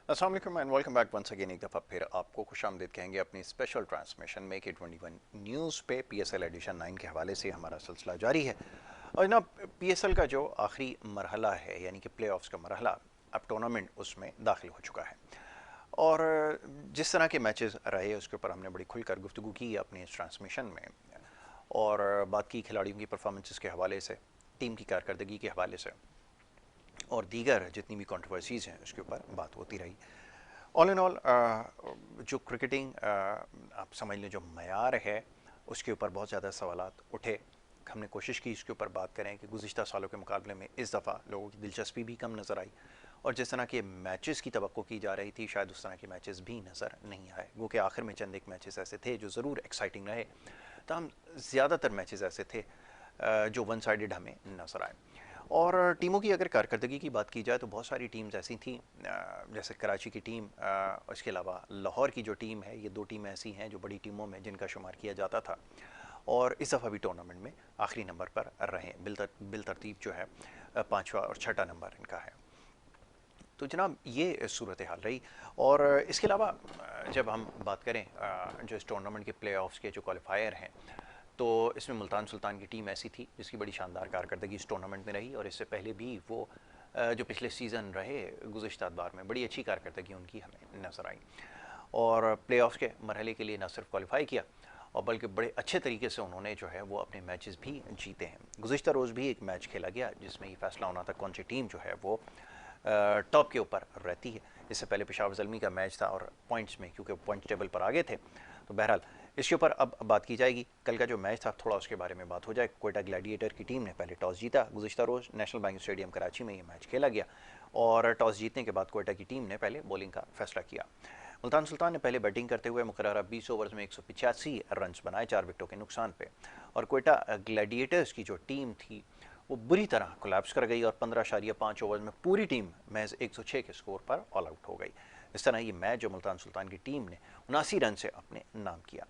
अस्सलाम वालेकुम and welcome back once again. एक दफ़ा फिर आपको खुशामदीद कहेंगे अपनी special transmission make it 21 news पे। पीएसएल एडिशन 9 के हवाले से हमारा सिलसिला जारी है और ना पीएसएल का जो आखिरी मरहला है यानी कि प्ले ऑफ्स का मरहला, अब टूर्नामेंट उसमें दाखिल हो चुका है और जिस तरह के मैचेस रहे उसके ऊपर हमने बड़ी खुलकर गुफ्तगू की अपनी इस ट्रांसमिशन में और बात की खिलाड़ियों की परफॉर्मेंसेस के हवाले से, टीम की कारकर्दगी के हवाले से और दीगर जितनी भी कंट्रोवर्सीज़ हैं उसके ऊपर बात होती रही। ऑल इन ऑल जो क्रिकेटिंग आप समझ लें जो मयार है उसके ऊपर बहुत ज़्यादा सवालात उठे। हमने कोशिश की इसके ऊपर बात करें कि गुज़िश्ता सालों के मुकाबले में इस दफ़ा लोगों की दिलचस्पी भी कम नज़र आई और जिस तरह के मैचेस की तवक्को की जा रही थी शायद उस तरह के मैचेस भी नज़र नहीं आए। वो कि आखिर में चंद एक मैचेस ऐसे थे जो ज़रूर एक्साइटिंग रहे, तमाम ज़्यादातर मैचेस ऐसे थे जो वन साइडेड हमें नज़र आए। और टीमों की अगर कारकर्दगी की बात की जाए तो बहुत सारी टीम्स ऐसी थी, जैसे कराची की टीम, इसके अलावा लाहौर की जो टीम है, ये दो टीमें ऐसी हैं जो बड़ी टीमों में जिनका शुमार किया जाता था और इस दफ़ा भी टूर्नामेंट में आखिरी नंबर पर रहे। बिल तरतीब जो है पाँचवा और छठा नंबर इनका है। तो जनाब ये सूरत हाल रही और इसके अलावा जब हम बात करें जो इस टूर्नामेंट के प्ले ऑफ्स के जो क्वालिफायर हैं तो इसमें मुल्तान सुल्तान की टीम ऐसी थी जिसकी बड़ी शानदार कारकर्दगी इस टूर्नामेंट में रही और इससे पहले भी वो जो पिछले सीज़न रहे गुज़िश्ता बार में बड़ी अच्छी कारकर्दगी उनकी हमें नज़र आई और प्ले ऑफ्स के मरहले के लिए न सिर्फ क्वालिफाई किया और बल्कि बड़े अच्छे तरीके से उन्होंने जो है वो अपने मैचेस भी जीते हैं। गुज़िश्ता रोज़ भी एक मैच खेला गया जिसमें ये फैसला होना था कौन सी टीम जो है वो टॉप के ऊपर रहती है। इससे पहले पेशावर ज़ल्मी का मैच था और पॉइंट्स में क्योंकि पॉइंट टेबल पर आगे थे, तो बहरहाल इसके ऊपर अब बात की जाएगी। कल का जो मैच था थोड़ा उसके बारे में बात हो जाए। कोयटा ग्लैडिएटर की टीम ने पहले टॉस जीता। गुज़िश्ता रोज़ नेशनल बैंक स्टेडियम कराची में ये मैच खेला गया और टॉस जीतने के बाद कोयटा की टीम ने पहले बॉलिंग का फैसला किया। मुल्तान सुल्तान ने पहले बैटिंग करते हुए मुकर्ररा 20 ओवर्स में 185 रन बनाए 4 विकेटों के नुकसान पे और कोयटा ग्लैडिएटर्स की जो टीम थी वो बुरी तरह कोलैप्स कर गई और 15.5 ओवर में पूरी टीम महज 106 के स्कोर पर ऑल आउट हो गई। इस तरह ये मैच जो मुल्तान सुल्तान की टीम ने 79 रन से अपने नाम किया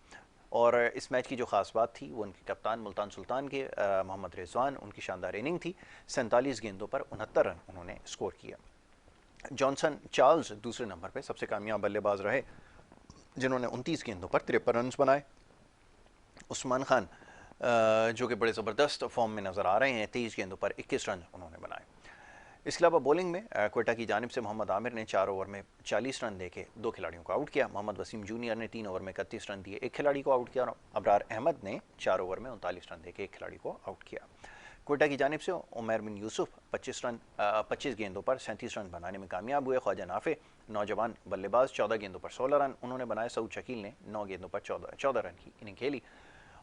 और इस मैच की जो ख़ास बात थी वो उनके कप्तान मुल्तान सुल्तान के मोहम्मद रिजवान, उनकी शानदार इनिंग थी। 47 गेंदों पर 69 रन उन्होंने स्कोर किया। जॉनसन चार्ल्स दूसरे नंबर पर सबसे कामयाब बल्लेबाज रहे जिन्होंने 29 गेंदों पर 53 रन बनाए। उस्मान खान जो कि बड़े ज़बरदस्त फॉर्म में नज़र आ रहे हैं, 23 गेंदों पर 21 रन उन्होंने बनाए। इसके अलावा बॉलिंग में कोयटा की जानिब से मोहम्मद आमिर ने 4 ओवर में 40 रन देके 2 खिलाड़ियों को आउट किया। मोहम्मद वसीम जूनियर ने 3 ओवर में 31 रन दिए, एक खिलाड़ी को आउट किया और अबरार अहमद ने 4 ओवर में 39 रन देके एक खिलाड़ी को आउट किया। कोयटा की जानिब से उमर बिन यूसुफ 25 गेंदों पर 37 रन बनाने में कामयाब हुए। ख्वाजा नाफे नौजवान बल्लेबाज 14 गेंदों पर 16 रन उन्होंने बनाए। सऊद शकील ने 9 गेंदों पर 14 रन की इनिंग खेली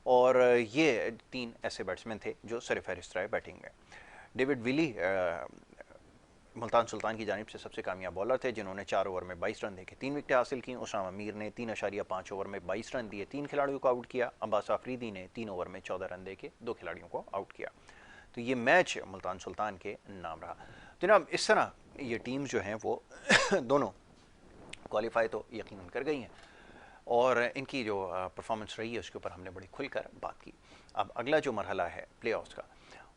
और ये 3 ऐसे बैट्समैन थे जो सरफहरिस्त रहे बैटिंग में। डेविड विली मुल्तान सुल्तान की जानिब से सबसे कामयाब बॉलर थे जिन्होंने 4 ओवर में 22 रन देके 3 विकेटें हासिल की। उसामा मीर ने 3.5 ओवर में 22 रन दिए, 3 खिलाड़ियों को आउट किया। अब्बास आफरीदी ने 3 ओवर में 14 रन देके 2 खिलाड़ियों को आउट किया। तो ये मैच मुल्तान सुल्तान के नाम रहा। तो जनाब इस तरह ये टीम्स जो हैं वो दोनों क्वालिफाई तो यकीनन कर गई हैं और इनकी जो परफॉर्मेंस रही है उसके ऊपर हमने बड़ी खुलकर बात की। अब अगला जो मरहला है प्ले ऑफ्स का,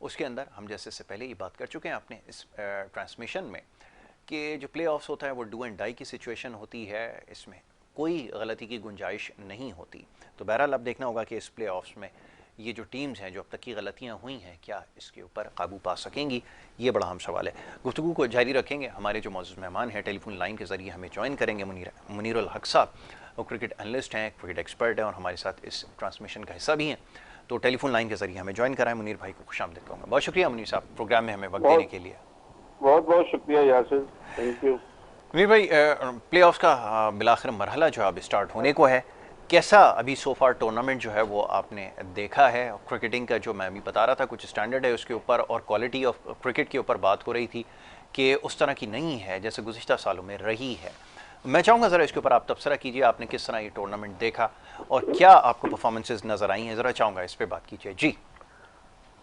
उसके अंदर हम जैसे से पहले ही बात कर चुके हैं अपने इस ट्रांसमिशन में कि जो प्ले ऑफ्स होता है वो डू एंड डाई की सिचुएशन होती है, इसमें कोई गलती की गुंजाइश नहीं होती। तो बहरहाल अब देखना होगा कि इस प्ले ऑफ्स में ये जो टीम्स हैं जो अब तक की गलतियां हुई हैं क्या इसके ऊपर काबू पा सकेंगी, ये बड़ा अहम सवाल है। गुफ्तगू को जारी रखेंगे। हमारे जो मौजूद मेहमान हैं टेलीफोन लाइन के ज़रिए हमें ज्वाइन करेंगे मुनीरुल हक साहब, वो क्रिकेट एनालिस्ट हैं, क्रिकेट एक्सपर्ट हैं और हमारे साथ इस ट्रांसमिशन का हिस्सा भी हैं। तो टेलीफोन लाइन के जरिए हमें ज्वाइन कराएं। मुनीर भाई को खुशामदीद कहूँगा। बहुत शुक्रिया मुनीर साहब प्रोग्राम में हमें वक्त देने के लिए। बहुत बहुत शुक्रिया यासिर, थैंक यू। मुनीर भाई प्ले ऑफ्स का बिलाखिर मरहला जो अब स्टार्ट होने को है, कैसा अभी सो फार टूर्नामेंट जो है वो आपने देखा है? क्रिकेटिंग का जो मैं अभी बता रहा था कुछ स्टैंडर्ड है उसके ऊपर और क्वालिटी ऑफ क्रिकेट के ऊपर बात हो रही थी कि उस तरह की नहीं है जैसे गुज़िश्ता सालों में रही है। मैं चाहूँगा ज़रा इसके ऊपर आप तबसरा कीजिए, आपने किस तरह ये टूर्नामेंट देखा और क्या आपको परफॉर्मेंसेज नज़र आई हैं, ज़रा चाहूँगा इस पर बात कीजिए। जी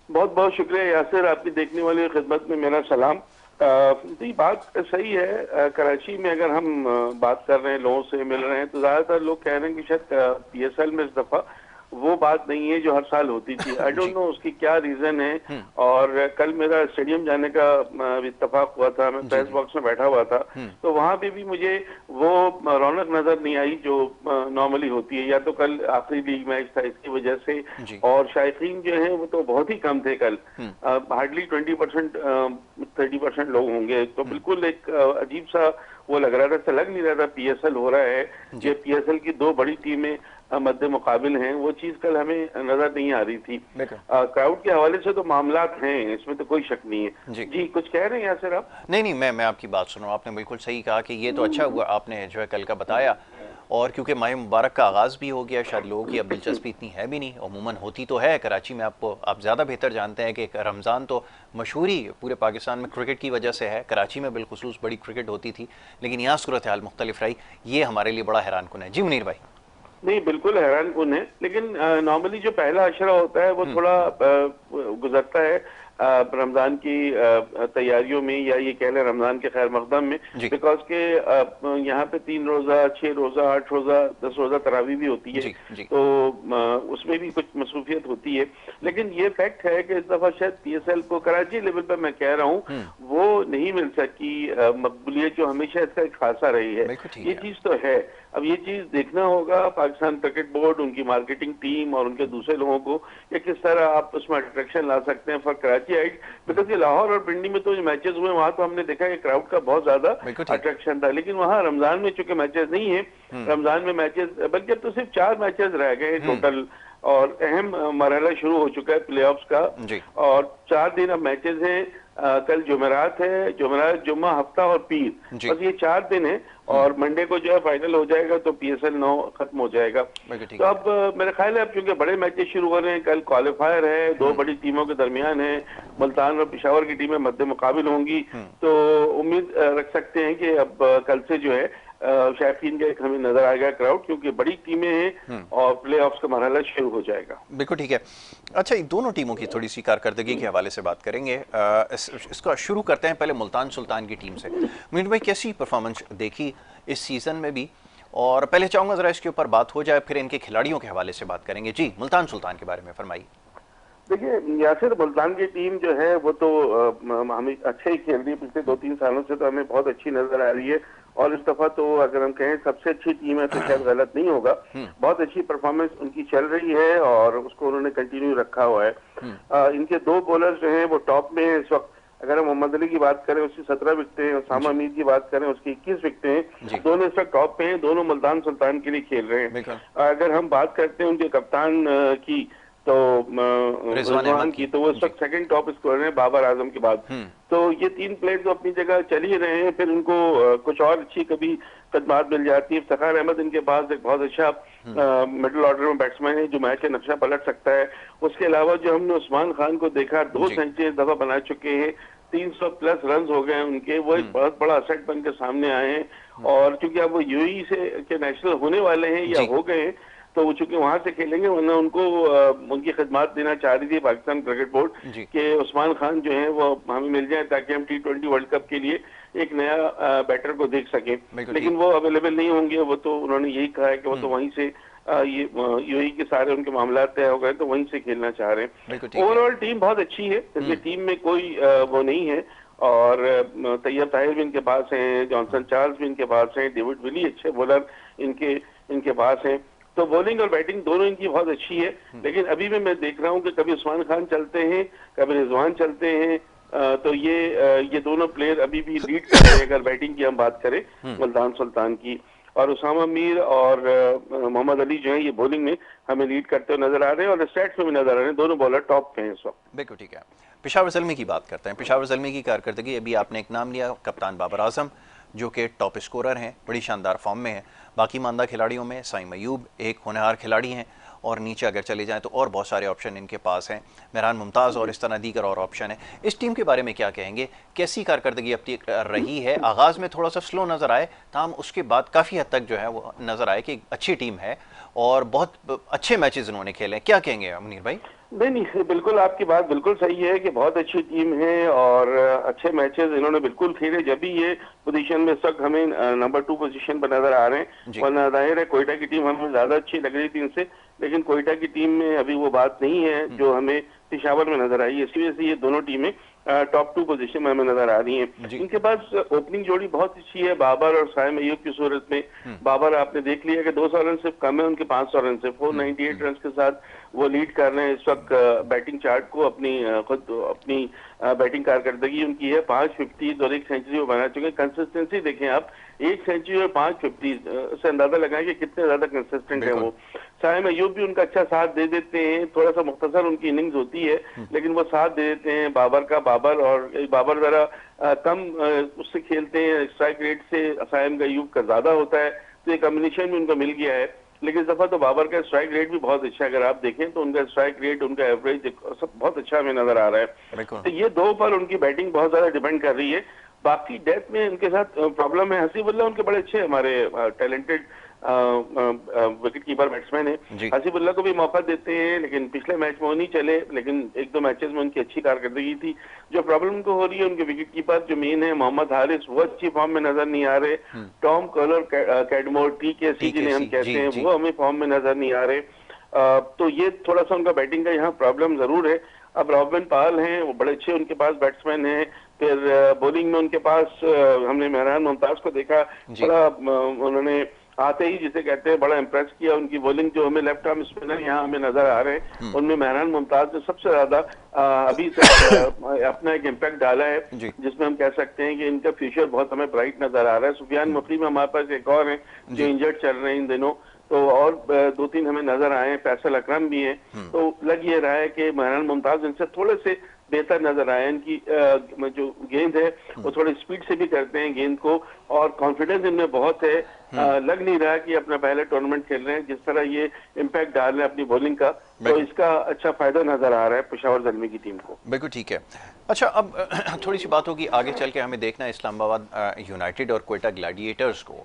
बहुत बहुत शुक्रिया यासिर, आपकी देखने वाली खिदमत में मेरा सलाम। जी बात सही है। कराची में अगर हम बात कर रहे हैं, लोगों से मिल रहे हैं तो ज़्यादातर लोग कह रहे हैं कि शायद पीएसएल में इस दफ़ा वो बात नहीं है जो हर साल होती थी। I don't ji. नो उसकी क्या रीजन है। और कल मेरा स्टेडियम जाने का इत्तेफाक हुआ था, मैं जी प्रेस जी। बॉक्स में बैठा हुआ था, तो वहां पे भी मुझे वो रौनक नजर नहीं आई जो नॉर्मली होती है। या तो कल आखिरी लीग मैच था इसकी वजह से, जी। और शायकीन जो है वो तो बहुत ही कम थे कल, हार्डली 20% 30% लोग होंगे। तो बिल्कुल एक अजीब सा वो लग रहा था, ऐसा लग नहीं रहा था पीएसएल हो रहा है। जी ये पीएसएल की दो बड़ी टीमें मध्य मुकाबिल हैं, वो चीज कल हमें नजर नहीं आ रही थी। बिल्कुल। क्राउड के हवाले से तो मामलात हैं, इसमें तो कोई शक नहीं है। जी। जी कुछ कह रहे हैं यासिर आप? नहीं नहीं, मैं आपकी बात सुन रहा हूँ। आपने बिल्कुल सही कहा कि ये तो अच्छा हुआ आपने जो है कल का बताया, और क्योंकि माह मुबारक का आगाज़ भी हो गया, शायद लोगों की अब दिलचस्पी इतनी है भी नहीं, अमूमन होती तो है कराची में। आपको आप ज़्यादा बेहतर जानते हैं कि रमज़ान तो मशहूर ही पूरे पाकिस्तान में क्रिकेट की वजह से है, कराची में बिलखुसूस बड़ी क्रिकेट होती थी, लेकिन यहाँ सूरत हाल मुख्तलिफ रही। ये हमारे लिए बड़ा हैरान कुन है। जी मुनीर भाई। नहीं बिल्कुल हैरान कुन है, लेकिन नॉर्मली जो पहला अशरा होता है वो थोड़ा गुजरता है रमजान की तैयारियों में, या ये कह लें रमजान के खैर मकदम में। जी बिकॉज के यहाँ पे 3 रोजा, 6 रोजा, 8 रोजा, 10 रोजा तरावी भी होती है, जी जी। तो उसमें भी कुछ मसरूफियत होती है। लेकिन ये फैक्ट है कि इस दफा शायद पीएसएल को कराची लेवल पर, मैं कह रहा हूँ, वो नहीं मिल सकी मकबूलियत जो हमेशा इसका एक खासा रही है। बिल्कुल ठीक ये है। चीज तो है। अब ये चीज देखना होगा पाकिस्तान क्रिकेट बोर्ड, उनकी मार्केटिंग टीम और उनके दूसरे लोगों को, कि किस तरह आप उसमें अट्रैक्शन ला सकते हैं फॉर कराची हाइट। बिकॉज ये लाहौर और पिंडी में तो जो मैचेस हुए वहां तो हमने देखा कि क्राउड का बहुत ज्यादा बिल्कुल ठीक। अट्रैक्शन था, लेकिन वहां रमजान में चूंकि मैचेस नहीं है, रमजान में मैचेस, बल्कि अब तो सिर्फ 4 मैचेस रह गए टोटल, और अहम मरहला शुरू हो चुका है प्लेऑफ्स का, जी और 4 दिन अब मैचेस हैं। कल जुमेरात है, जुमेरात, जुम्मा, हफ्ता और पीर, जी। बस ये 4 दिन है, और मंडे को जो है फाइनल हो जाएगा, तो पीएसएल 9 खत्म हो जाएगा। बिल्कुल ठीक तो है। अब मेरा ख्याल है अब चूंकि बड़े मैचेस शुरू हो रहे हैं, कल क्वालिफायर है, दो बड़ी टीमों के दरमियान है, मुल्तान और पेशावर की टीमें मध्य मुकाबिल होंगी, तो उम्मीद रख सकते हैं कि अब कल से जो है शायकीन का एक हमें नजर आएगा क्राउड, क्योंकि बड़ी टीमें हैं और प्ले ऑफ का मरहला शुरू हो जाएगा। बिल्कुल ठीक है। अच्छा, ये दोनों टीमों की थोड़ी सी कारकर्दगी के हवाले से बात करेंगे। इसका शुरू करते हैं पहले मुल्तान सुल्तान की टीम से। मुनीर भाई, कैसी परफॉर्मेंस देखी इस सीज़न में भी, और पहले चाहूँगा ज़रा इसके ऊपर बात हो जाए, फिर इनके खिलाड़ियों के हवाले से बात करेंगे। जी, मुल्तान सुल्तान के बारे में फरमाइए। देखिए यासिर, मुल्तान की टीम जो है वो तो हमें अच्छे ही खेल रही है, पिछले 2-3 सालों से तो हमें बहुत अच्छी नजर आ रही है, और इस दफा तो अगर हम कहें सबसे अच्छी टीम है तो शायद गलत नहीं होगा। बहुत अच्छी परफॉर्मेंस उनकी चल रही है और उसको उन्होंने कंटिन्यू रखा हुआ है। इनके 2 बॉलर्स जो हैं वो टॉप में है इस वक्त। अगर हम मोहम्मद अली की बात करें उसकी 17 विकेटें हैं, उसामा मीर की बात करें उसकी 21 विकेटें हैं, दोनों इस वक्त टॉप पे हैं, दोनों मुल्तान सुल्तान के लिए खेल रहे हैं। अगर हम बात करते हैं उनके कप्तान की, तो रिजवान की, तो वो इस वक्त सेकंड टॉप स्कोरर है बाबर आजम के बाद। तो ये 3 प्लेयर तो अपनी जगह चल ही रहे हैं, फिर उनको कुछ और अच्छी कभी खदमात मिल जाती है। इफ्तिखार अहमद इनके पास एक बहुत अच्छा मिडिल ऑर्डर में बैट्समैन है जो मैच का नक्शा पलट सकता है। उसके अलावा जो हमने उस्मान खान को देखा, 2 सेंचुरी इस दफा बना चुके हैं, 300 प्लस रन हो गए उनके, वो एक बहुत बड़ा असेट बन के सामने आए हैं। और चूंकि अब वो यूएई से के नेशनल होने वाले हैं या हो गए, तो वो चूंकि वहां से खेलेंगे, वरना उनको उनकी खिदमत देना चाह रही थी पाकिस्तान क्रिकेट बोर्ड के उस्मान खान जो है वो हमें मिल जाए, ताकि हम T20 वर्ल्ड कप के लिए एक नया बैटर को देख सकें। लेकिन वो अवेलेबल नहीं होंगे, वो तो उन्होंने यही कहा है कि वो तो वहीं से ये यूएई के सारे उनके मामला तय हो गए, तो वहीं से खेलना चाह रहे हैं। ओवरऑल टीम बहुत अच्छी है, इसलिए टीम में कोई वो नहीं है। और तैयब ताहिर भी इनके पास हैं, जॉनसन चार्ल्स भी इनके पास हैं, डेविड विली अच्छे बॉलर इनके पास हैं। तो बॉलिंग और बैटिंग दोनों इनकी बहुत अच्छी है। लेकिन अभी भी मैं देख रहा हूं कि कभी उस्मान खान चलते हैं, कभी रिजवान चलते हैं, तो ये दोनों प्लेयर अभी भी लीड कर रहे हैं अगर बैटिंग की हम बात करें मुल्तान सुल्तान की। और उसामा मीर और मोहम्मद अली जो है ये बॉलिंग में हमें लीड करते हुए नजर आ रहे हैं, और स्टैट्स में भी नजर आ रहे हैं, दोनों बॉलर टॉप पे हैं इस वक्त। बिल्कुल ठीक है। पेशावर ज़ल्मी की बात करते हैं। पेशावर ज़ल्मी की कारकर्दगी, अभी आपने एक नाम लिया, कप्तान बाबर आजम, जो कि टॉप स्कोरर हैं, बड़ी शानदार फॉर्म में है। बाकी मानदा खिलाड़ियों में साइम अयूब एक होनहार खिलाड़ी हैं, और नीचे अगर चले जाएं तो और बहुत सारे ऑप्शन इनके पास हैं, मेहरान मुमताज़ और इस तरह दीगर और ऑप्शन है। इस टीम के बारे में क्या कहेंगे, कैसी कारकर्दगी अब तक रही है? आगाज़ में थोड़ा सा स्लो नज़र आए, ताहम उसके बाद काफ़ी हद तक जो है वो नज़र आए कि अच्छी टीम है और बहुत अच्छे मैचेस इन्होंने खेले। क्या कहेंगे मुनीर भाई? नहीं नहीं, बिल्कुल आपकी बात बिल्कुल सही है कि बहुत अच्छी टीम है और अच्छे मैचेस इन्होंने बिल्कुल खेले, जब भी ये पोजीशन में इस वक्त हमें नंबर 2 पोजीशन पर नजर आ रहे हैं। जी। वरना जाहिर है कोयटा की टीम हमें ज्यादा अच्छी लग रही थी इनसे, लेकिन कोयटा की टीम में अभी वो बात नहीं है जो हमें पेशावर में नजर आई है। इसी वजह से ये दोनों टीमें टॉप 2 पोजीशन में हमें नजर आ रही हैं। जी। इनके पास ओपनिंग जोड़ी बहुत अच्छी है, बाबर और साइम अयूब की सूरत में। बाबर आपने देख लिया कि 200 रन सिर्फ कम है उनके 500 रन से, 498 रन के साथ वो लीड कर रहे हैं इस वक्त बैटिंग चार्ट को। अपनी खुद अपनी बैटिंग कारकर्दगी उनकी है, 550 और एक सेंचुरी वो बना चुके हैं। कंसिस्टेंसी देखें आप, एक सेंचुरी और 550 से अंदाजा लगाएं कि कितने ज्यादा कंसिस्टेंट है वो। साइम अयूब भी उनका अच्छा साथ दे देते हैं, थोड़ा सा मुख्तसर उनकी इनिंग्स होती है लेकिन वो साथ दे देते हैं बाबर का। बाबर जरा कम उससे खेलते हैं, स्ट्राइक रेट से साइम अयूब का ज्यादा होता है, तो ये कॉम्बिनेशन भी उनको मिल गया है। लेकिन इस दफा तो बाबर का स्ट्राइक रेट भी बहुत अच्छा है, अगर आप देखें तो उनका स्ट्राइक रेट, उनका एवरेज सब बहुत अच्छा हमें नजर आ रहा है। तो ये दो पर उनकी बैटिंग बहुत ज्यादा डिपेंड कर रही है। बाकी डेथ में उनके साथ प्रॉब्लम है। हसीबुल्लाह उनके बड़े अच्छे हमारे टैलेंटेड विकेट कीपर बैट्समैन है। हसीबुल्लाह को भी मौका देते हैं, लेकिन पिछले मैच में वो नहीं चले, लेकिन एक दो मैचेस में उनकी अच्छी कारकर्दगी थी। जो प्रॉब्लम उनको हो रही है, उनके विकेट कीपर जो मेन है मोहम्मद हारिस, वो अच्छी फॉर्म में नजर नहीं आ रहे। टॉम कॉलर, कैडमोर, TKC जिन्हें हम कहते हैं, वो हमें फॉर्म में नजर नहीं आ रहे। तो ये थोड़ा सा उनका बैटिंग का यहाँ प्रॉब्लम जरूर है। अब रॉबिन पाल हैं, वो बड़े अच्छे उनके पास बैट्समैन हैं। फिर बॉलिंग में उनके पास हमने मेहरान मुमताज को देखा, बड़ा उन्होंने आते ही जिसे कहते हैं बड़ा इंप्रेस किया। उनकी बॉलिंग जो हमें लेफ्ट आर्म स्पिनर यहाँ हमें नजर आ रहे हैं, उनमें मेहरान मुमताज ने सबसे ज्यादा अभी तक अपना एक इम्पैक्ट डाला है, जिसमें हम कह सकते हैं कि इनका फ्यूचर बहुत हमें ब्राइट नजर आ रहा है। सुफियान मुफरी में हमारे पास एक और है जो इंजर्ड चल रहे हैं इन दिनों, तो और 2-3 हमें नजर आए। फैसल अकरम भी हैं। तो लग ये रहा है कि मेहरान मुमताज इनसे थोड़े से बेहतर नजर आए। इनकी जो गेंद है वो थोड़ी स्पीड से भी करते हैं गेंद को, और कॉन्फिडेंस इनमें बहुत है। लग नहीं रहा कि अपना पहले टूर्नामेंट खेल रहे हैं। जिस तरह ये इम्पैक्ट डाल रहे हैं अपनी बॉलिंग का, तो इसका अच्छा फायदा नजर आ रहा है पेशावर ज़ल्मी की टीम को। बिल्कुल ठीक है। अच्छा, अब थोड़ी सी बात होगी आगे चल के, हमें देखना है इस्लामाबाद यूनाइटेड और क्वेटा ग्लैडिएटर्स को,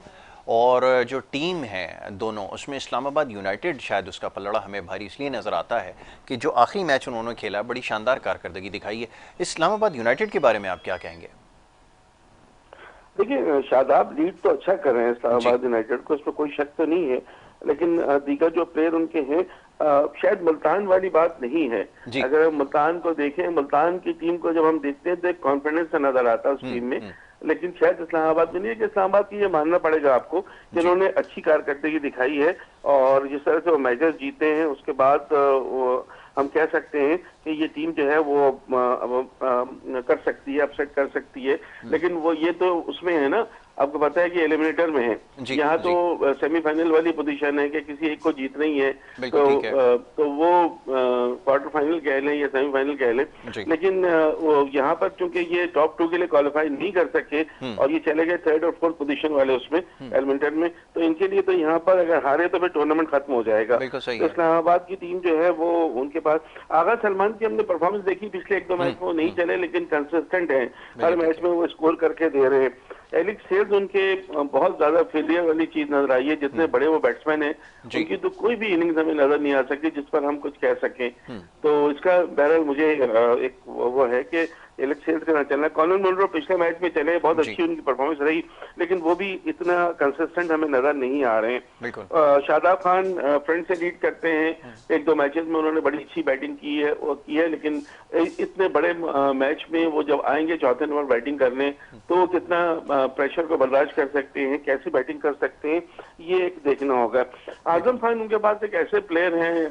और जो टीम है दोनों, उसमें इस्लामाबाद यूनाइटेड शायद उसका पलड़ा हमें भारी इसलिए नज़र आता है कि जो आखिरी मैच उन्होंने खेला बड़ी शानदार कारकर्दगी दिखाई है। इस्लामाबाद यूनाइटेड के बारे में आप क्या कहेंगे? देखिए, शादाब लीड तो अच्छा कर रहे हैं इस्लामाबाद यूनाइटेड को, इसमें कोई शक तो नहीं है, लेकिन दीगर जो प्लेयर उनके हैं, शायद मुल्तान वाली बात नहीं है। अगर मुल्तान को देखें, मुल्तान की टीम को जब हम देखते हैं तो एक कॉन्फिडेंस नजर आता है उस टीम में, लेकिन शायद इस्लामाबाद में नहीं है। कि इस्लामाबाद की ये मानना पड़ेगा आपको कि उन्होंने अच्छी कारकर्दगी दिखाई है, और जिस तरह से वो मैचेस जीते हैं उसके बाद हम कह सकते हैं कि ये टीम जो है वो कर सकती है, अपसेट कर सकती है। लेकिन वो ये तो उसमें है ना, आपको पता है कि एलिमिनेटर में है, यहाँ तो सेमीफाइनल वाली पोजीशन है कि किसी एक को जीतना ही है, तो वो क्वार्टर फाइनल कह लें या सेमीफाइनल कह लें। लेकिन यहाँ पर चूंकि ये टॉप 2 के लिए क्वालिफाई नहीं कर सके और ये चले गए 3rd और 4th पोजीशन वाले उसमें एलिमिनेटर में, तो इनके लिए तो यहाँ पर अगर हारे तो फिर टूर्नामेंट खत्म हो जाएगा। तो इस्लामाबाद की टीम जो है वो, उनके पास आगा सलमान की हमने परफॉर्मेंस देखी पिछले 1-2 मैच में, वो नहीं चले लेकिन कंसिस्टेंट है, हर मैच में वो स्कोर करके दे रहे हैं। एलिक्स सेल्स उनके बहुत ज्यादा फेलियर वाली चीज नजर आई है। जितने बड़े वो बैट्समैन हैं, उनकी तो कोई भी इनिंग्स हमें नजर नहीं आ सकती जिस पर हम कुछ कह सकें। तो इसका बहरहाल मुझे एक वो है कि एलेक्स सेल्स का ना चलना। कॉनर मुनरो पिछले मैच में चले, बहुत अच्छी उनकी परफॉर्मेंस रही, लेकिन वो भी इतना कंसिस्टेंट हमें नजर नहीं आ रहे हैं। शादाब खान फ्रंट से लीड करते हैं, 1-2 मैचेस में उन्होंने बड़ी अच्छी बैटिंग की है, लेकिन इतने बड़े मैच में वो जब आएंगे चौथे नंबर बैटिंग करने, तो कितना प्रेशर को बर्दाश्त कर सकते हैं, कैसी बैटिंग कर सकते हैं, ये एक देखना होगा। आजम खान उनके पास एक ऐसे प्लेयर हैं,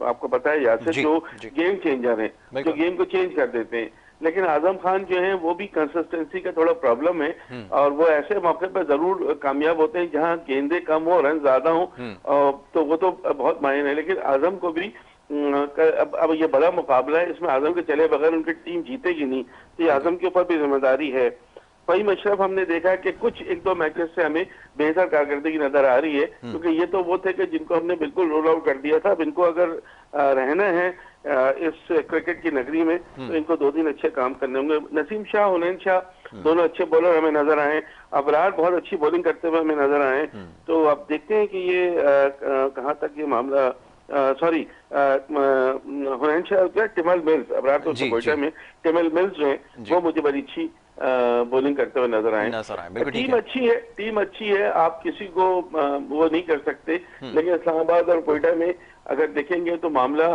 आपको पता है यासिर, जो गेम चेंजर हैं, जो गेम को चेंज कर देते हैं। लेकिन आजम खान जो है वो भी कंसिस्टेंसी का थोड़ा प्रॉब्लम है, और वो ऐसे मौके पर जरूर कामयाब होते हैं जहां गेंदे कम हो, रन ज्यादा हो, तो वो तो बहुत मायने है। लेकिन आजम को भी अब ये बड़ा मुकाबला है, इसमें आजम के चले बगैर उनकी टीम जीतेगी नहीं, तो ये आजम के ऊपर भी जिम्मेदारी है। फ़हीम अशरफ हमने देखा कि कुछ 1-2 मैचेस से हमें बेहतर कारकर्दगी नजर आ रही है, क्योंकि ये तो वो थे कि जिनको हमने बिल्कुल रोल आउट कर दिया था। अब इनको अगर रहना है इस क्रिकेट की नगरी में, तो इनको 2 दिन अच्छे काम करने होंगे। नसीम शाह, हुनैन शाह, दोनों अच्छे बॉलर हमें नजर आए। अबरार बहुत अच्छी बॉलिंग करते हुए हमें नजर आए। तो अब देखते हैं कि ये कहाँ तक ये मामला सॉरी हुनैन शाह क्या टिमल मिल्स, अबरार तो जी कोयटा जी में टिमल मिल्स जो है जी वो मुझे बड़ी अच्छी बॉलिंग करते हुए नजर आए। नजर आए, बिल्कुल ठीक टीम है। अच्छी है, टीम अच्छी है, आप किसी को वो नहीं कर सकते, हम्म, लेकिन इस्लामाबाद और कोयटा में अगर देखेंगे तो मामला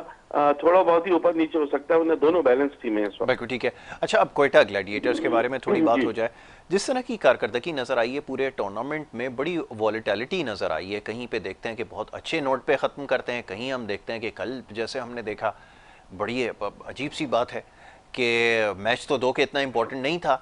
थोड़ा बहुत ही ऊपर नीचे हो सकता है, उन्हें दोनों बैलेंस टीम है इस वक्त। बिल्कुल ठीक है। अच्छा, अब कोयटा ग्लैडिएटर्स के बारे में थोड़ी बात जी। हो जाए। जिस तरह की कारकर्दगी नज़र आई है पूरे टूर्नामेंट में, बड़ी वॉलेटिलिटी नज़र आई है। कहीं पे देखते हैं कि बहुत अच्छे नोट पे ख़त्म करते हैं, कहीं हम देखते हैं कि कल जैसे हमने देखा, बड़ी अजीब सी बात है कि मैच तो दो के इतना इंपॉर्टेंट नहीं था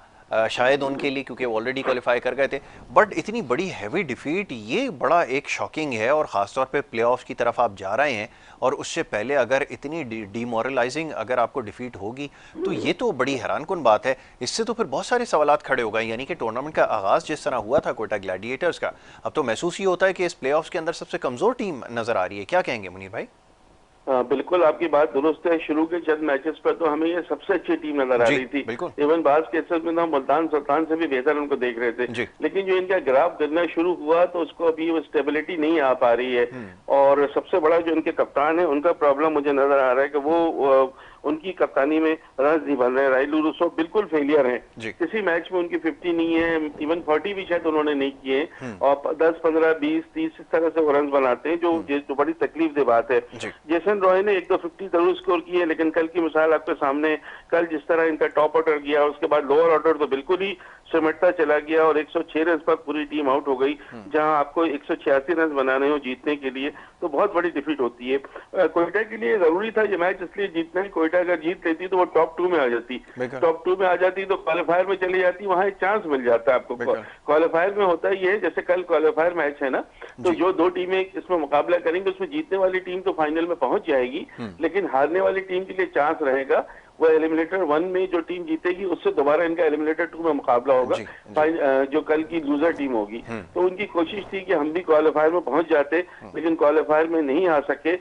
शायद उनके लिए, क्योंकि ऑलरेडी क्वालिफाई कर गए थे। बट इतनी बड़ी हैवी डिफीट, ये बड़ा एक शॉकिंग है। और ख़ासतौर पे प्लेऑफ्स की तरफ आप जा रहे हैं, और उससे पहले अगर इतनी डीमोरलाइजिंग अगर आपको डिफीट होगी, तो ये तो बड़ी हैरानकुन बात है। इससे तो फिर बहुत सारे सवालात खड़े हो गए। यानी कि टूर्नामेंट का आगाज़ जिस तरह हुआ था कोयटा ग्लैडिएटर्स का, अब तो महसूस ही होता है कि इस प्लेऑफ्स के अंदर सबसे कमज़ोर टीम नज़र आ रही है। क्या कहेंगे मुनीर भाई? बिल्कुल आपकी बात दुरुस्त है। शुरू के चंद मैचेस पर तो हमें ये सबसे अच्छी टीम नजर आ जी रही थी। बिल्कुल। इवन बाज केसेस में तो हम मुल्तान सुल्तान से भी बेहतर उनको देख रहे थे, जी। लेकिन जो इनका ग्राफ गिरना शुरू हुआ तो उसको अभी वो स्टेबिलिटी नहीं आ पा रही है। हम्म। और सबसे बड़ा जो इनके कप्तान है उनका प्रॉब्लम मुझे नजर आ रहा है कि वो उनकी कप्तानी में रन नहीं बन रहे। राइलू रूसो बिल्कुल फेलियर हैं, जी। किसी मैच में उनकी 50 नहीं है, इवन 40 भी शायद उन्होंने नहीं किए। हम्म। और 10 15 20 30 इस तरह से वो रन बनाते हैं, जो बड़ी तकलीफ दे बात है। जी। जेसन रॉय ने एक दो 50 जरूर स्कोर किए, लेकिन कल की मिसाल आपके सामने, कल जिस तरह इनका टॉप ऑर्डर गया, उसके बाद लोअर ऑर्डर तो बिल्कुल ही सिमटता चला गया और 106 रन पर पूरी टीम आउट हो गई, जहां आपको 186 रन बनाने हो जीतने के लिए, तो बहुत बड़ी डिफीट होती है। कोयटा के लिए जरूरी था ये मैच इसलिए जीतना है, कोयटा अगर जीत लेती तो वो टॉप 2 में आ जाती, टॉप 2 में आ जाती तो क्वालिफायर में चली जाती, वहां एक चांस मिल जाता है आपको। क्वालिफायर में होता ही है, जैसे कल क्वालिफायर मैच है ना, तो जो दो टीमें इसमें मुकाबला करेंगे उसमें जीतने वाली टीम तो फाइनल में पहुंच जाएगी, लेकिन हारने वाली टीम के लिए चांस रहेगा वो एलिमिनेटर 1 में जो टीम जीतेगी उससे दोबारा इनका एलिमिनेटर 2 में मुकाबला होगा, जो कल की लूजर टीम होगी। तो उनकी कोशिश थी कि हम भी क्वालिफायर में पहुंच जाते, लेकिन क्वालिफायर में नहीं आ सके।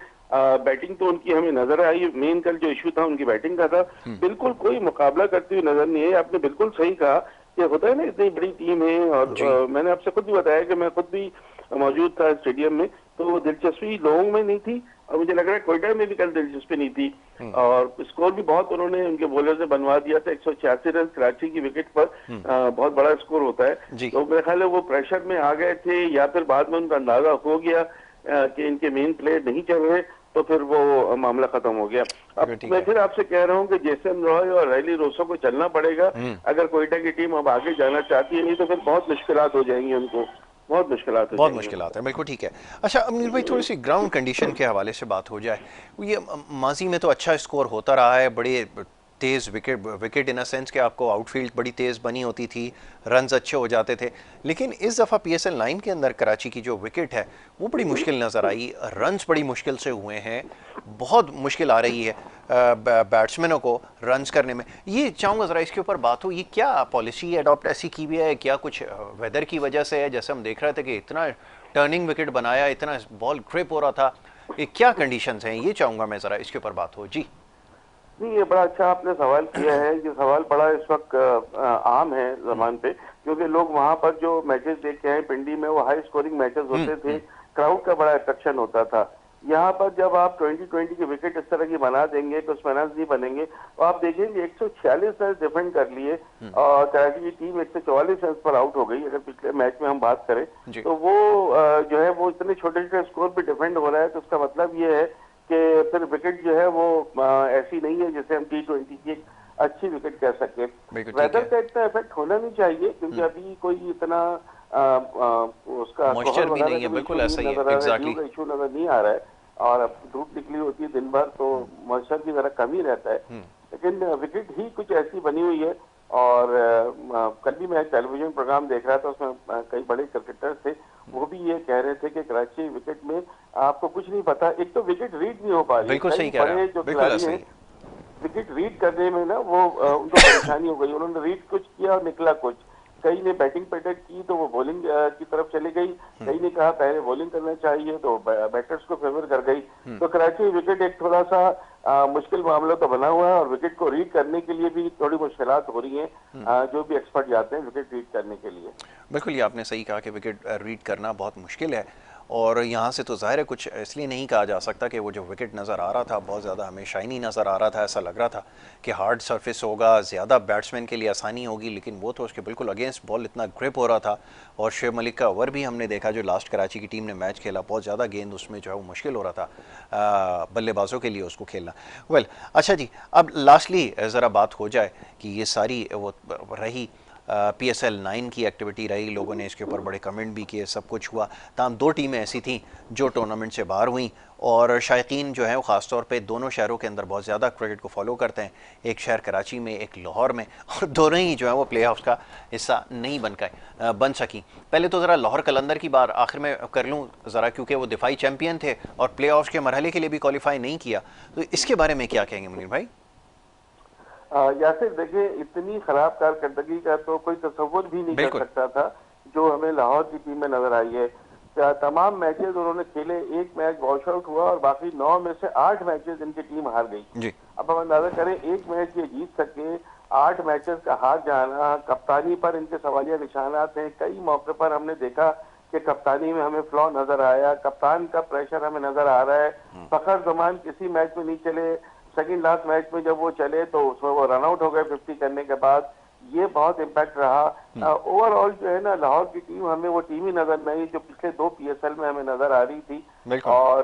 बैटिंग तो उनकी हमें नजर आई, मेन कल जो इशू था उनकी बैटिंग का था, बिल्कुल कोई मुकाबला करती हुई नजर नहीं है। आपने बिल्कुल सही कहा कि होता है ना, इतनी बड़ी टीम है, और मैंने आपसे खुद भी बताया कि मैं खुद भी मौजूद था स्टेडियम में, तो दिलचस्पी लोगों में नहीं थी, और मुझे लग रहा है कोयटा में भी कल दिलचस्पी नहीं थी। और स्कोर भी बहुत उन्होंने उनके बॉलर से बनवा दिया था, 186 रन कराची की विकेट पर, बहुत बड़ा स्कोर होता है। तो मेरे ख्याल है वो प्रेशर में आ गए थे, या फिर बाद में उनका अंदाजा हो गया कि इनके मेन प्लेयर नहीं चल रहे, तो फिर वो मामला खत्म हो गया। अब मैं फिर आपसे कह रहा हूँ कि जेसन रॉय और रैली रोसो को चलना पड़ेगा अगर कोयटा की टीम अब आगे जाना चाहती है, नहीं तो फिर बहुत मुश्किलात हो जाएंगी उनको, बहुत मुश्किलात है। बिल्कुल ठीक है। अच्छा अमीर भाई, थोड़ी सी ग्राउंड कंडीशन के हवाले से बात हो जाए। ये माजी में तो अच्छा स्कोर होता रहा है, बड़े तेज़ विकेट इन अ सेंस कि आपको आउटफील्ड बड़ी तेज़ बनी होती थी, रन्स अच्छे हो जाते थे। लेकिन इस दफ़ा PSL 9 के अंदर कराची की जो विकेट है वो बड़ी मुश्किल नज़र आई, रन्स बड़ी मुश्किल से हुए हैं, बहुत मुश्किल आ रही है बैट्समैनों को रन्स करने में। ये चाहूँगा ज़रा इसके ऊपर बात हो, ये क्या पॉलिसी अडॉप्ट ऐसी की हुई है, क्या कुछ वेदर की वजह से है? जैसे हम देख रहे थे कि इतना टर्निंग विकेट बनाया, इतना बॉल ग्रिप हो रहा था, ये क्या कंडीशंस हैं, ये चाहूँगा मैं ज़रा इसके ऊपर बात हो। जी नहीं, ये बड़ा अच्छा आपने सवाल किया है। ये सवाल बड़ा इस वक्त आम है जमान पे, क्योंकि लोग वहां पर जो मैचेस देख के आए पिंडी में, वो हाई स्कोरिंग मैचेस होते थे, क्राउड का बड़ा अट्रैक्शन होता था। यहाँ पर जब आप 2020 की विकेट इस तरह की बना देंगे तो उसमें रन नहीं बनेंगे। तो आप देखेंगे 146 रन डिफेंड कर लिए और कराची की टीम 144 रन पर आउट हो गई। अगर पिछले मैच में हम बात करें तो वो जो है वो इतने छोटे छोटे स्कोर पे डिफेंड हो रहा है, तो उसका मतलब ये है कि फिर विकेट जो है वो ऐसी नहीं है जैसे हम T20 की एक अच्छी विकेट कह सके। वेदर का इतना इफेक्ट होना नहीं चाहिए, क्योंकि अभी कोई इतना उसका मॉइस्चर भी नहीं है, बिल्कुल ऐसा ही है, एग्जैक्टली इशू नजर नहीं आ रहा है। और अब धूप निकली होती है दिन भर तो मॉइस्चर भी जरा कम ही रहता है, लेकिन विकेट ही कुछ ऐसी बनी हुई है। और कल भी मैं टेलीविजन प्रोग्राम देख रहा था, उसमें कई बड़े क्रिकेटर्स थे, वो भी ये कह रहे थे कि कराची विकेट में आपको कुछ नहीं पता, एक तो विकेट रीड नहीं हो पा रही, बिल्कुल सही कह रहे हैं, जो खिलाड़ी हैं विकेट रीड करने में ना वो उनको परेशानी हो गई। उन्होंने रीड कुछ किया और निकला कुछ, कई ने बैटिंग पैटर्न की तो वो बॉलिंग की तरफ चली गई, कई ने कहा पहले बॉलिंग करना चाहिए तो बैटर्स को फेवर कर गई। तो कराची विकेट एक थोड़ा सा मुश्किल मामला तो बना हुआ है, और विकेट को रीड करने के लिए भी थोड़ी मुश्किलात हो रही हैं। जो भी एक्सपर्ट जाते हैं विकेट रीड करने के लिए। बिल्कुल, ये आपने सही कहा कि विकेट रीड करना बहुत मुश्किल है। और यहाँ से तो ज़ाहिर है कुछ इसलिए नहीं कहा जा सकता कि वो जो विकेट नज़र आ रहा था बहुत ज़्यादा हमें शाइनी नज़र आ रहा था, ऐसा लग रहा था कि हार्ड सरफेस होगा, ज़्यादा बैट्समैन के लिए आसानी होगी, लेकिन वो तो उसके बिल्कुल अगेंस्ट बॉल इतना ग्रिप हो रहा था। और शुएब मलिक का ओवर भी हमने देखा जो लास्ट कराची की टीम ने मैच खेला, बहुत ज़्यादा गेंद उसमें जो है वो मुश्किल हो रहा था बल्लेबाजों के लिए उसको खेलना। वेल अच्छा जी, अब लास्टली ज़रा बात हो जाए कि ये सारी वो रही PSL 9 की एक्टिविटी रही, लोगों ने इसके ऊपर बड़े कमेंट भी किए, सब कुछ हुआ। तमाम 2 टीमें ऐसी थीं जो टूर्नामेंट से बाहर हुई और शायकीन जो है वो ख़ासतौर पे दोनों शहरों के अंदर बहुत ज़्यादा क्रिकेट को फॉलो करते हैं, एक शहर कराची में, एक लाहौर में, और दोनों ही जो है वो प्ले ऑफ्स का हिस्सा नहीं बन सकी। पहले तो ज़रा लाहौर कलंदर की बात आखिर में कर लूँ ज़रा, क्योंकि वो दिफाई चैम्पियन थे और प्ले ऑफ्स के मरहले के लिए भी क्वालिफाई नहीं किया, तो इसके बारे में क्या कहेंगे मुनीर भाई? यासिर देखिए, इतनी खराब कारकर्दगी का तो कोई तसव्वुर भी नहीं कर सकता था जो हमें लाहौर की टीम में नजर आई है। तमाम मैचेस उन्होंने खेले, एक मैच वॉश आउट हुआ और बाकी 9 में से 8 मैचेस इनकी टीम हार गई। अब हम अंदाजा करें, एक मैच ये जीत सके, 8 मैचेस का हार जाना, कप्तानी पर इनके सवालिया निशानात हैं। कई मौके पर हमने देखा कि कप्तानी में हमें फ्लॉ नजर आया, कप्तान का प्रेशर हमें नजर आ रहा है। फखर जमान किसी मैच में नहीं चले, सेकंड लास्ट मैच में जब वो चले तो उसमें वो रन आउट हो गए 50 करने के बाद। ये बहुत इम्पैक्ट रहा। ओवरऑल जो है ना, लाहौर की टीम हमें वो टीम ही नजर नहीं जो पिछले 2 PSL में हमें नजर आ रही थी, और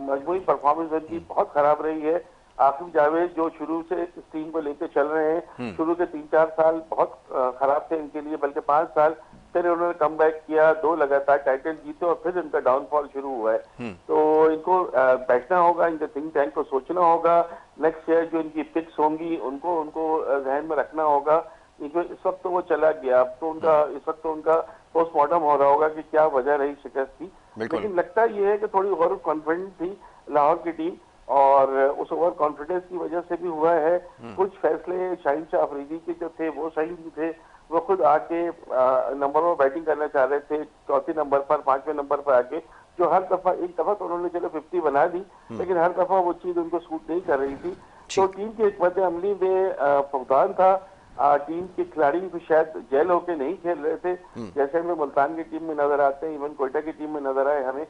मजमूई परफॉर्मेंस उनकी बहुत खराब रही है। आसिफ जावेद जो शुरू से इस टीम को लेकर चल रहे हैं, शुरू के 3-4 साल बहुत खराब थे इनके लिए, बल्कि 5 साल, फिर उन्होंने कम बैक किया, 2 लगातार टाइटल जीते और फिर इनका डाउनफॉल शुरू हुआ है। तो इनको बैठना होगा, इनके थिंक टैंक को सोचना होगा, नेक्स्ट ईयर जो इनकी पिक्स होंगी उनको जहन में रखना होगा। इस वक्त तो वो चला गया, अब तो इस वक्त तो उनका पोस्टमार्टम हो रहा होगा कि क्या वजह रही शिकस्त की। लेकिन लगता ये है कि थोड़ी ओवर कॉन्फिडेंट थी लाहौर की टीम, और उस ओवर कॉन्फिडेंस की वजह से भी हुआ है। कुछ फैसले शाहीन शाह अफरीदी के जो थे वो सही नहीं थे। वो खुद आके नंबर में बैटिंग करना चाह रहे थे, 4थे नंबर पर, 5वें नंबर पर आके, जो हर दफा, एक दफा तो उन्होंने चलो 50 बना दी, लेकिन हर दफा वो चीज उनको सूट नहीं कर रही थी। तो टीम की हिकमत अमली में फुकदान था। टीम के खिलाड़ी भी शायद जेल होके नहीं खेल रहे थे, जैसे हमें मुल्तान की टीम में नजर आते हैं, इवन कोयटा की टीम में नजर आए हमें।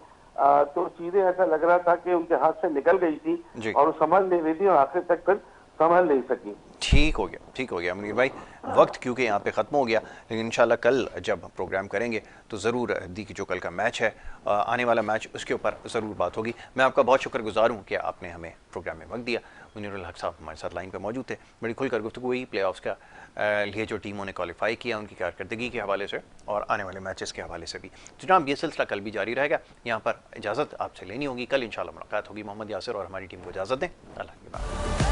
तो चीजें ऐसा लग रहा था कि उनके हाथ से निकल गई थी और वो संभाल नहीं रही थी, और आखिर तक फिर संभाल नहीं सकी। ठीक हो गया मुनीर भाई, वक्त क्योंकि यहाँ पे ख़त्म हो गया, लेकिन इंशाल्लाह कल जब प्रोग्राम करेंगे तो ज़रूर दी की जो कल का मैच है, आने वाला मैच, उसके ऊपर ज़रूर बात होगी। मैं आपका बहुत शुक्रगुजार हूँ कि आपने हमें प्रोग्राम में वक्त दिया। मुनीरुल हक साहब हमारे साथ लाइन पे मौजूद थे, बड़ी खुलकर गुफ्तगू हुई प्ले ऑफ्स का लिए जो टीमों ने क्वालिफाई किया उनकी कारकर्दगी के हवाले से और आने वाले मैचेस के हवाले से भी। जनाब, ये सिलसिला कल भी जारी रहेगा। यहाँ पर इजाज़त आपसे लेनी होगी, कल इंशाल्लाह मुलाकात होगी। मोहम्मद यासिर और हमारी टीम को इजाज़त दें। अल्लाह के बाद।